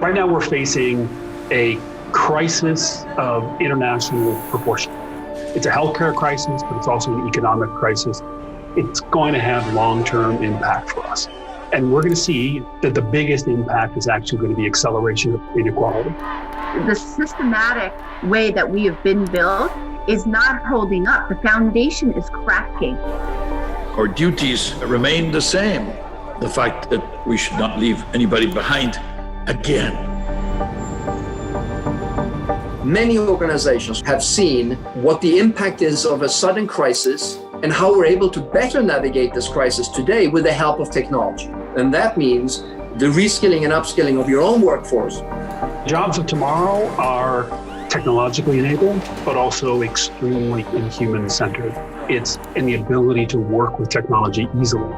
Right now, we're facing a crisis of international proportion. It's a healthcare crisis, but it's also an economic crisis. It's going to have long-term impact for us. And we're going to see that the biggest impact is actually going to be acceleration of inequality. The systematic way that we have been built is not holding up. The foundation is cracking. Our duties remain the same. The fact that we should not leave anybody behind again. Many organizations have seen what the impact is of a sudden crisis and how we're able to better navigate this crisis today with the help of technology. And that means the reskilling and upskilling of your own workforce. Jobs of tomorrow are technologically enabled, but also extremely human-centered. It's in the ability to work with technology easily.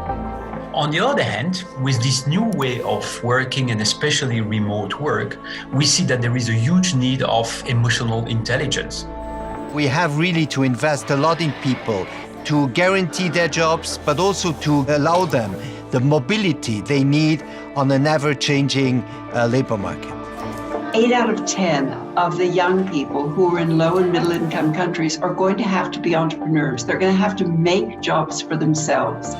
On the other hand, with this new way of working and especially remote work, we see that there is a huge need of emotional intelligence. We have really to invest a lot in people to guarantee their jobs, but also to allow them the mobility they need on an ever-changing labor market. 8 out of 10 of the young people who are in low and middle income countries are going to have to be entrepreneurs. They're going to have to make jobs for themselves.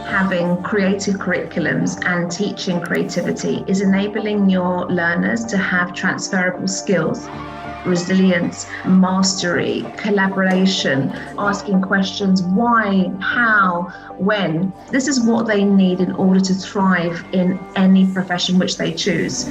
Having creative curriculums and teaching creativity is enabling your learners to have transferable skills, resilience, mastery, collaboration, asking questions, why, how, when. This is what they need in order to thrive in any profession which they choose.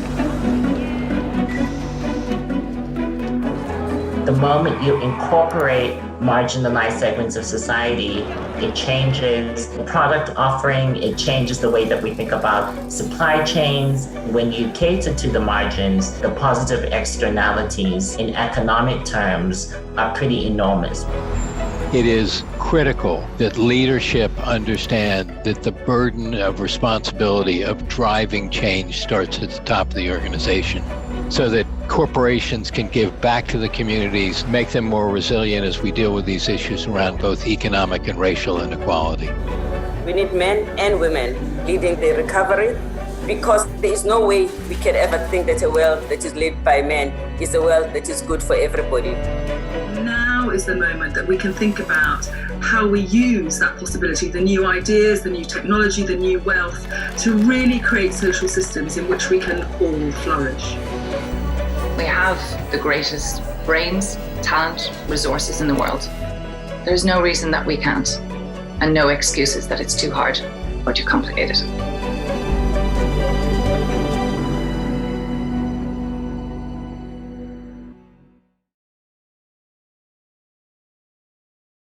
The moment you incorporate marginalized segments of society, it changes the product offering, it changes the way that we think about supply chains. When you cater to the margins, the positive externalities in economic terms are pretty enormous. It is critical that leadership understand that the burden of responsibility of driving change starts at the top of the organization, so that corporations can give back to the communities, make them more resilient as we deal with these issues around both economic and racial inequality. We need men and women leading the recovery, because there is no way we can ever think that a world that is led by men is a world that is good for everybody. Now is the moment that we can think about how we use that possibility, the new ideas, the new technology, the new wealth, to really create social systems in which we can all flourish. We have the greatest brains, talent, resources in the world. There's no reason that we can't, and no excuses that it's too hard or too complicated.